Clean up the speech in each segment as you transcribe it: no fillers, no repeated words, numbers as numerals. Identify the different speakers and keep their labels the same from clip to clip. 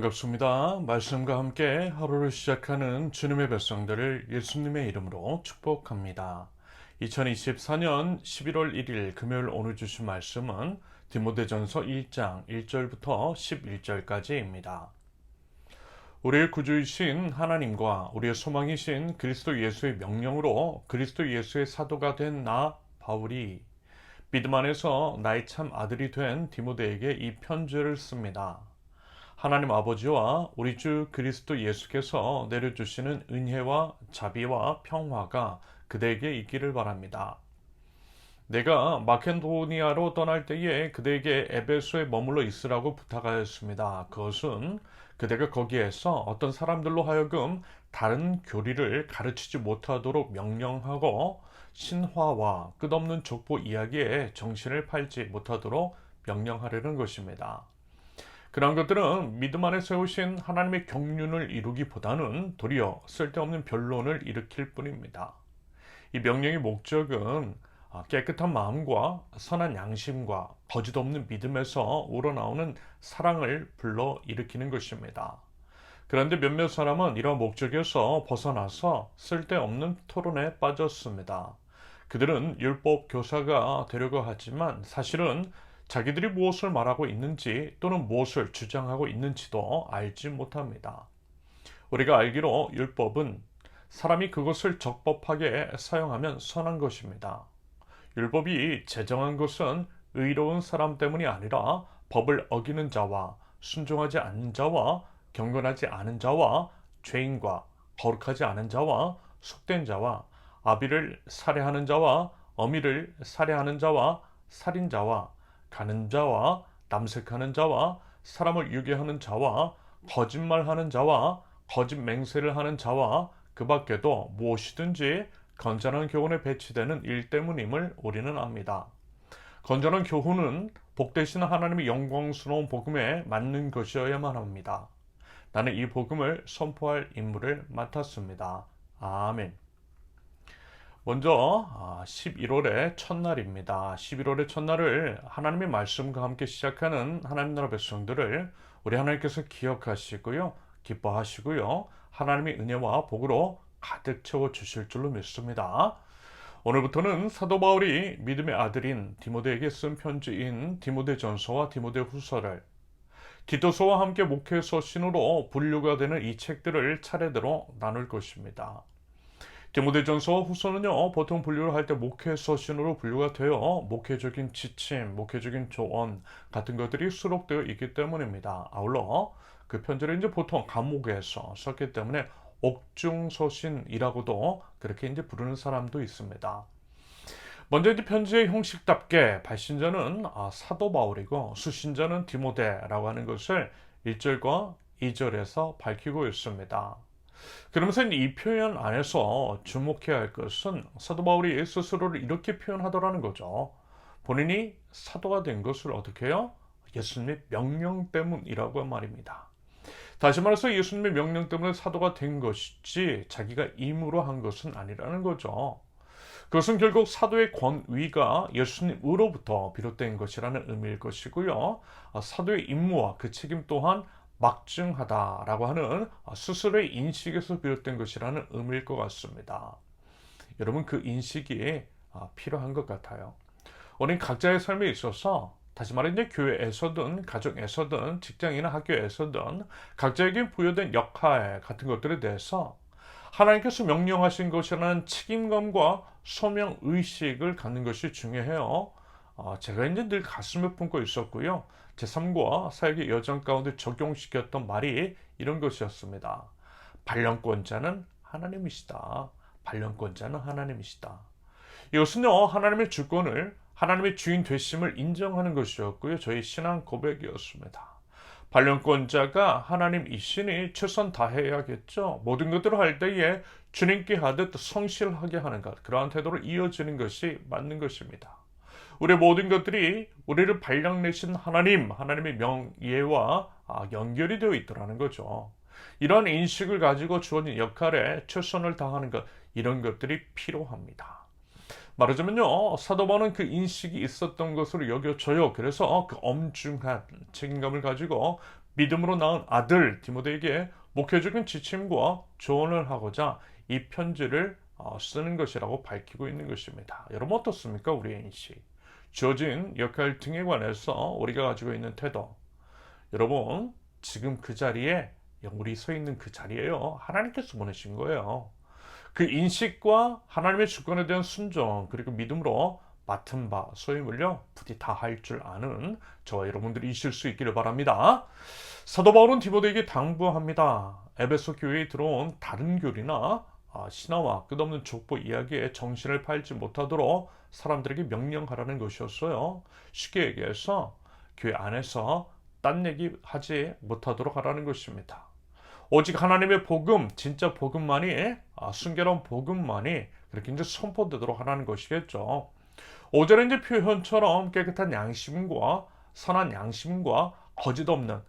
Speaker 1: 반갑습니다. 말씀과 함께 하루를 시작하는 주님의 백성들을 예수님의 이름으로 축복합니다. 2024년 11월 1일 금요일 오늘 주신 말씀은 디모데전서 1장 1절부터 11절까지입니다. 우리의 구주이신 하나님과 우리의 소망이신 그리스도 예수의 명령으로 그리스도 예수의 사도가 된 나 바울이 믿음 안에서 나의 참 아들이 된 디모데에게 이 편지를 씁니다. 하나님 아버지와 우리 주 그리스도 예수께서 내려주시는 은혜와 자비와 평화가 그대에게 있기를 바랍니다. 내가 마케도니아로 떠날 때에 그대에게 에베소에 머물러 있으라고 부탁하였습니다. 그것은 그대가 거기에서 어떤 사람들로 하여금 다른 교리를 가르치지 못하도록 명령하고 신화와 끝없는 족보 이야기에 정신을 팔지 못하도록 명령하려는 것입니다. 그런 것들은 믿음 안에 세우신 하나님의 경륜을 이루기보다는 도리어 쓸데없는 변론을 일으킬 뿐입니다. 이 명령의 목적은 깨끗한 마음과 선한 양심과 거짓 없는 믿음에서 우러나오는 사랑을 불러 일으키는 것입니다. 그런데 몇몇 사람은 이러한 목적에서 벗어나서 쓸데없는 토론에 빠졌습니다. 그들은 율법 교사가 되려고 하지만 사실은 자기들이 무엇을 말하고 있는지 또는 무엇을 주장하고 있는지도 알지 못합니다. 우리가 알기로 율법은 사람이 그것을 적법하게 사용하면 선한 것입니다. 율법이 제정한 것은 의로운 사람 때문이 아니라 법을 어기는 자와 순종하지 않는 자와 경건하지 않은 자와 죄인과 거룩하지 않은 자와 속된 자와 아비를 살해하는 자와 어미를 살해하는 자와 살인자와 가는 자와 남색하는 자와 사람을 유괴하는 자와 거짓말하는 자와 거짓 맹세를 하는 자와 그 밖에도 무엇이든지 건전한 교훈에 배치되는 일 때문임을 우리는 압니다. 건전한 교훈은 복되신 하나님의 영광스러운 복음에 맞는 것이어야만 합니다. 나는 이 복음을 선포할 임무를 맡았습니다. 아멘. 먼저 11월의 첫날입니다. 11월의 첫날을 하나님의 말씀과 함께 시작하는 하나님 나라 백성들을 우리 하나님께서 기억하시고요. 기뻐하시고요. 하나님의 은혜와 복으로 가득 채워 주실 줄로 믿습니다. 오늘부터는 사도 바울이 믿음의 아들인 디모데에게 쓴 편지인 디모데전서와 디모데후서를 디도서와 함께 목회서신으로 분류가 되는 이 책들을 차례대로 나눌 것입니다. 디모데전서와 후서는요, 보통 분류를 할 때 목회서신으로 분류가 되어 목회적인 지침, 목회적인 조언 같은 것들이 수록되어 있기 때문입니다. 아울러 그 편지를 이제 보통 감옥에서 썼기 때문에 옥중서신이라고도 그렇게 이제 부르는 사람도 있습니다. 먼저 이제 편지의 형식답게 발신자는 사도 바울이고 수신자는 디모데라고 하는 것을 1절과 2절에서 밝히고 있습니다. 그러면서 이 표현 안에서 주목해야 할 것은 사도 바울이 스스로를 이렇게 표현하더라는 거죠. 본인이 사도가 된 것을 어떻게 해요? 예수님의 명령 때문이라고 말입니다. 다시 말해서 예수님의 명령 때문에 사도가 된 것이지 자기가 임으로 한 것은 아니라는 거죠. 그것은 결국 사도의 권위가 예수님으로부터 비롯된 것이라는 의미일 것이고요. 사도의 임무와 그 책임 또한 막중하다라고 하는 스스로의 인식에서 비롯된 것이라는 의미일 것 같습니다. 여러분 그 인식이 필요한 것 같아요. 우리는 각자의 삶에 있어서 다시 말해 이제 교회에서든 가정에서든 직장이나 학교에서든 각자에게 부여된 역할 같은 것들에 대해서 하나님께서 명령하신 것이라는 책임감과 소명 의식을 갖는 것이 중요해요. 제가 이제 늘 가슴에 품고 있었고요. 제 삶과 사역의 여정 가운데 적용시켰던 말이 이런 것이었습니다. 발령권자는 하나님이시다. 발령권자는 하나님이시다. 이것은요, 하나님의 주권을, 하나님의 주인 되심을 인정하는 것이었고요. 저희 신앙 고백이었습니다. 발령권자가 하나님이시니 최선 다해야겠죠. 모든 것들을 할 때에 주님께 하듯 성실하게 하는 것, 그러한 태도로 이어지는 것이 맞는 것입니다. 우리의 모든 것들이 우리를 발령 내신 하나님의 명예와 연결이 되어 있더라는 거죠. 이런 인식을 가지고 주어진 역할에 최선을 다하는 것, 이런 것들이 필요합니다. 말하자면요, 사도 바울은 그 인식이 있었던 것으로 여겨져요. 그래서 그 엄중한 책임감을 가지고 믿음으로 낳은 아들 디모데에게 목회적인 지침과 조언을 하고자 이 편지를 쓰는 것이라고 밝히고 있는 것입니다. 여러분 어떻습니까? 우리의 인식, 주어진 역할 등에 관해서 우리가 가지고 있는 태도. 여러분 지금 그 자리에 우리 서 있는 그 자리에요. 하나님께서 보내신 거예요. 그 인식과 하나님의 주권에 대한 순종 그리고 믿음으로 맡은 바 소위 물려 부디 다 할 줄 아는 저와 여러분들이 있을 수 있기를 바랍니다. 사도 바울은 디모데에게 당부합니다. 에베소 교회에 들어온 다른 교리나 신화와 끝없는 족보 이야기에 정신을 팔지 못하도록 사람들에게 명령하라는 것이었어요. 쉽게 얘기해서 교회 안에서 딴 얘기 하지 못하도록 하라는 것입니다. 오직 하나님의 복음, 진짜 복음만이, 순결한 복음만이 그렇게 이제 선포되도록 하라는 것이겠죠. 5절의 이제 표현처럼 깨끗한 양심과 선한 양심과 거짓 없는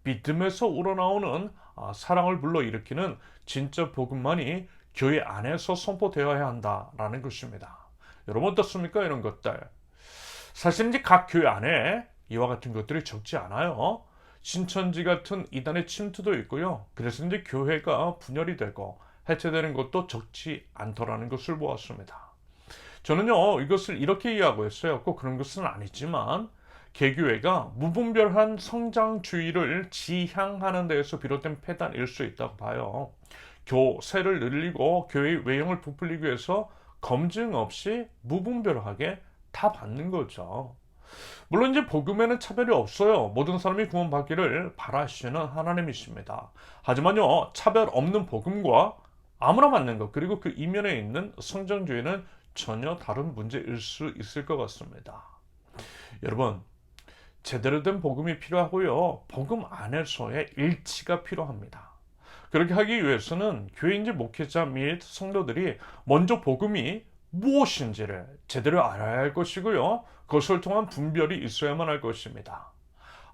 Speaker 1: 믿음에서 우러나오는 사랑을 불러일으키는 진짜 복음만이 교회 안에서 선포되어야 한다라는 것입니다. 여러분 어떻습니까? 이런 것들. 사실 이제 각 교회 안에 이와 같은 것들이 적지 않아요. 신천지 같은 이단의 침투도 있고요. 그래서 이제 교회가 분열이 되고 해체되는 것도 적지 않더라는 것을 보았습니다. 저는요, 이것을 이렇게 이해하고 있어요. 꼭 그런 것은 아니지만, 개교회가 무분별한 성장주의를 지향하는 데에서 비롯된 폐단일 수 있다고 봐요. 교세를 늘리고 교회의 외형을 부풀리기 위해서 검증 없이 무분별하게 다 받는 거죠. 물론 이제 복음에는 차별이 없어요. 모든 사람이 구원받기를 바라시는 하나님이십니다. 하지만요, 차별 없는 복음과 아무나 맞는 것, 그리고 그 이면에 있는 성장주의는 전혀 다른 문제일 수 있을 것 같습니다. 여러분, 제대로 된 복음이 필요하고요. 복음 안에서의 일치가 필요합니다. 그렇게 하기 위해서는 교회인지 목회자 및 성도들이 먼저 복음이 무엇인지를 제대로 알아야 할 것이고요. 그것을 통한 분별이 있어야만 할 것입니다.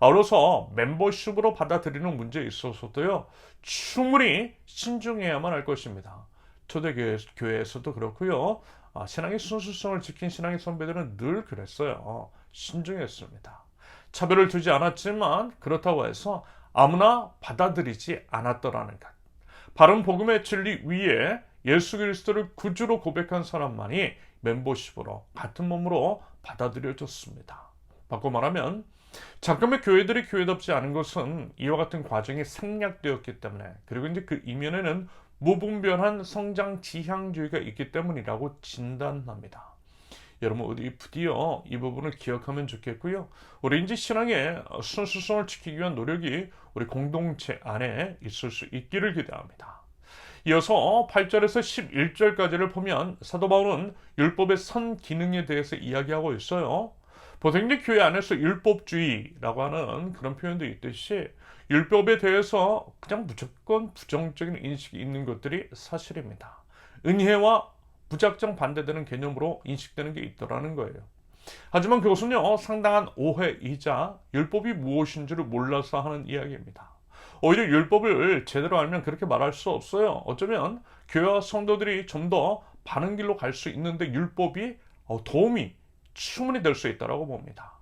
Speaker 1: 아울러서 멤버십으로 받아들이는 문제에 있어서도요. 충분히 신중해야만 할 것입니다. 초대교회에서도 그렇고요. 신앙의 순수성을 지킨 신앙의 선배들은 늘 그랬어요. 신중했습니다. 차별을 두지 않았지만 그렇다고 해서 아무나 받아들이지 않았더라는 것. 바른 복음의 진리 위에 예수 그리스도를 구주로 고백한 사람만이 멤버십으로 같은 몸으로 받아들여졌습니다. 바꿔 말하면 잠깐의 교회들이 교회답지 않은 것은 이와 같은 과정이 생략되었기 때문에 그리고 이제 그 이면에는 무분별한 성장 지향주의가 있기 때문이라고 진단합니다. 여러분 우리 부디어 이 부분을 기억하면 좋겠고요. 우리 이제 신앙의 순수성을 지키기 위한 노력이 우리 공동체 안에 있을 수 있기를 기대합니다. 이어서 8절에서 11절까지를 보면 사도 바울은 율법의 선 기능에 대해서 이야기하고 있어요. 보통 이제 교회 안에서 율법주의라고 하는 그런 표현도 있듯이 율법에 대해서 그냥 무조건 부정적인 인식이 있는 것들이 사실입니다. 은혜와 무작정 반대되는 개념으로 인식되는 게 있더라는 거예요. 하지만 그것은요, 상당한 오해이자 율법이 무엇인지를 몰라서 하는 이야기입니다. 오히려 율법을 제대로 알면 그렇게 말할 수 없어요. 어쩌면 교회와 성도들이 좀 더 바른 길로 갈 수 있는데 율법이 도움이 충분히 될 수 있다고 봅니다.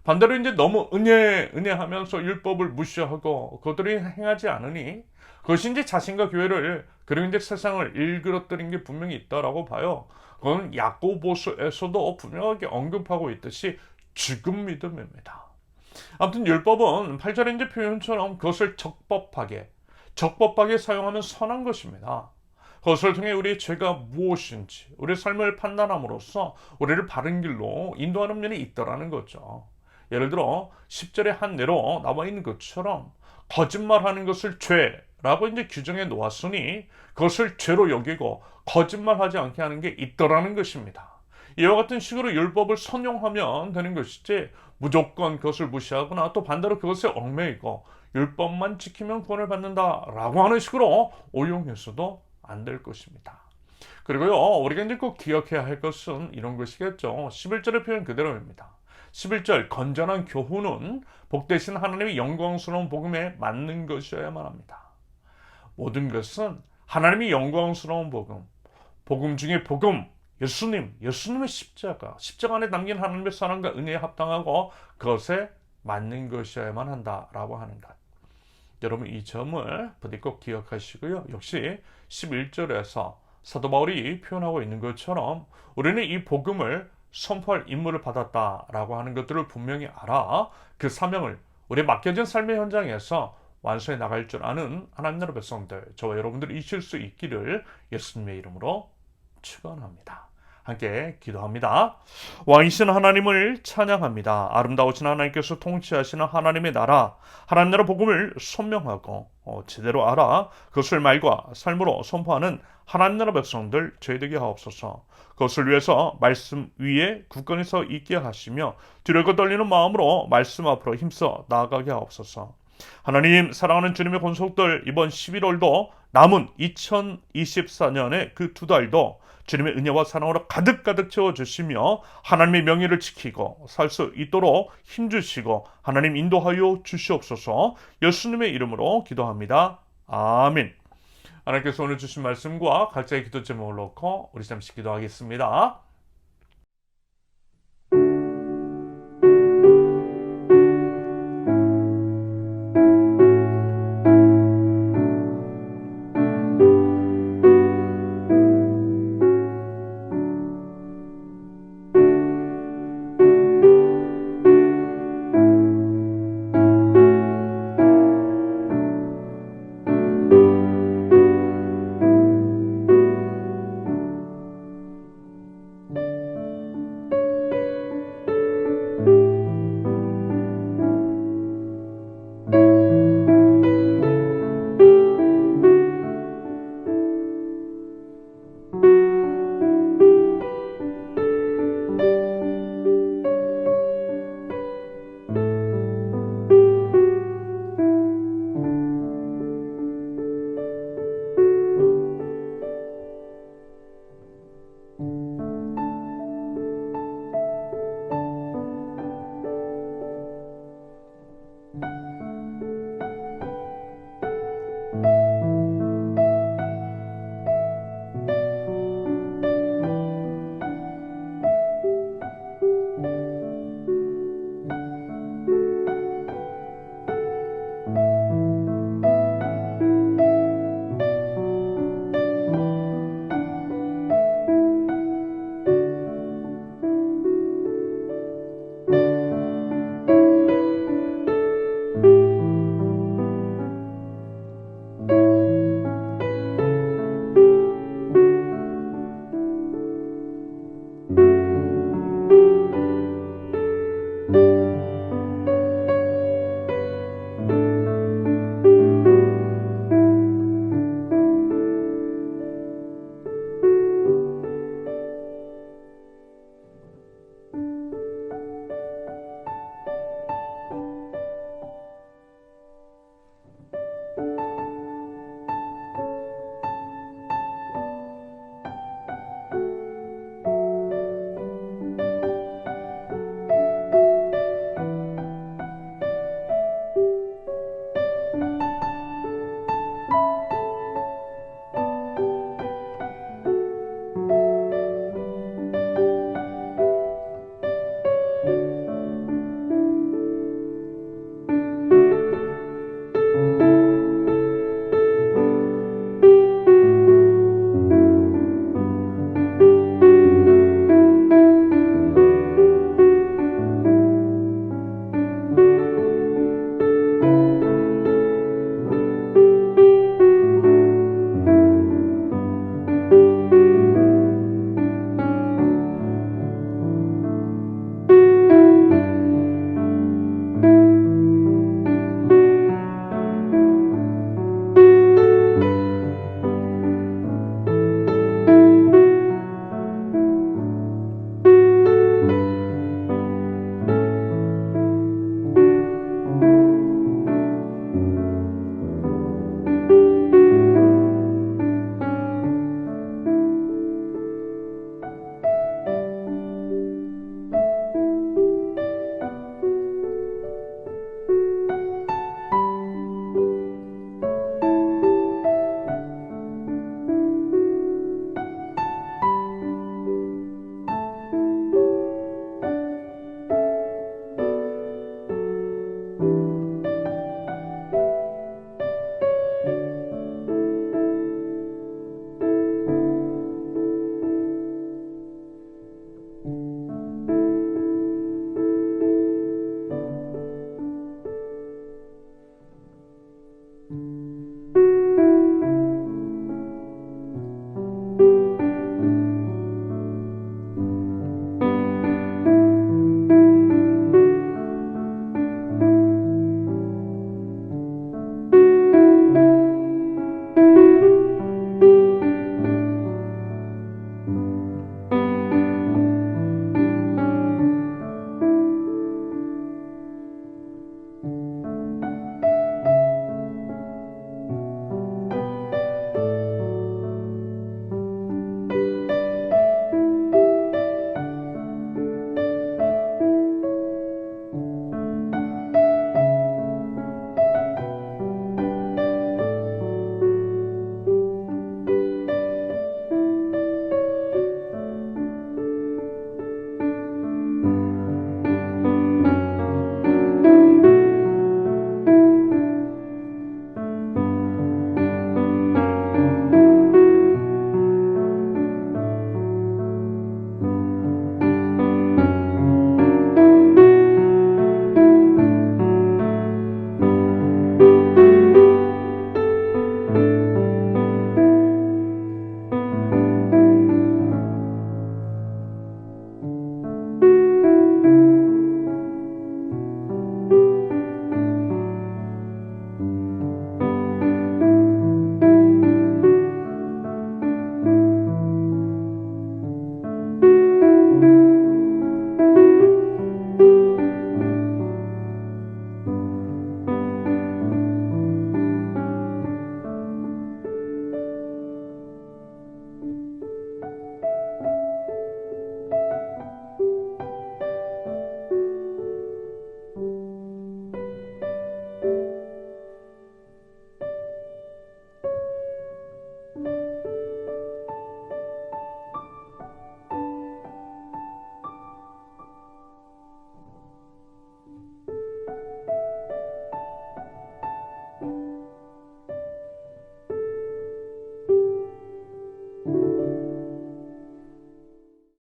Speaker 1: 반대로 이제 너무 은혜하면서 율법을 무시하고 그들이 행하지 않으니 그것이 이제 자신과 교회를 그리고 이제 세상을 일그러뜨린 게 분명히 있다라고 봐요. 그건 야고보서에서도 분명하게 언급하고 있듯이 죽은 믿음입니다. 아무튼 율법은 8절의 이제 표현처럼 그것을 적법하게 사용하면 선한 것입니다. 그것을 통해 우리의 죄가 무엇인지 우리의 삶을 판단함으로써 우리를 바른 길로 인도하는 면이 있더라는 거죠. 예를 들어 10절의 한 예로 나와 있는 것처럼 거짓말하는 것을 죄라고 이제 규정해 놓았으니 그것을 죄로 여기고 거짓말하지 않게 하는 게 있더라는 것입니다. 이와 같은 식으로 율법을 선용하면 되는 것이지 무조건 그것을 무시하거나 또 반대로 그것에 얽매이고 율법만 지키면 구원을 받는다라고 하는 식으로 오용해서도 안 될 것입니다. 그리고요, 우리가 이제 꼭 기억해야 할 것은 이런 것이겠죠. 11절의 표현 그대로입니다. 11절 건전한 교훈은 복되신 하나님의 영광스러운 복음에 맞는 것이어야만 합니다. 모든 것은 하나님의 영광스러운 복음 중에 복음, 예수님의 십자가 안에 담긴 하나님의 사랑과 은혜에 합당하고 그것에 맞는 것이어야만 한다라고 하는 것. 여러분 이 점을 부디 꼭 기억하시고요. 역시 11절에서 사도 바울이 표현하고 있는 것처럼 우리는 이 복음을 선포할 임무를 받았다라고 하는 것들을 분명히 알아 그 사명을 우리 맡겨진 삶의 현장에서 완수해 나갈 줄 아는 하나님 나라 백성들, 저와 여러분들이 이실 수 있기를 예수님의 이름으로 축원합니다. 함께 기도합니다. 왕이신 하나님을 찬양합니다. 아름다우신 하나님께서 통치하시는 하나님의 나라, 하나님 나라 복음을 선명하고 제대로 알아 그것을 말과 삶으로 선포하는 하나님 나라 백성들 저희 되게 하옵소서. 그것을 위해서 말씀 위에 굳건히 서 있게 하시며 두렵고 떨리는 마음으로 말씀 앞으로 힘써 나아가게 하옵소서. 하나님, 사랑하는 주님의 권속들, 이번 11월도 남은 2024년의 그 두 달도 주님의 은혜와 사랑으로 가득가득 채워주시며 하나님의 명예를 지키고 살 수 있도록 힘주시고 하나님 인도하여 주시옵소서. 예수님의 이름으로 기도합니다. 아멘. 하나님께서 오늘 주신 말씀과 각자의 기도 제목을 놓고 우리 잠시 기도하겠습니다.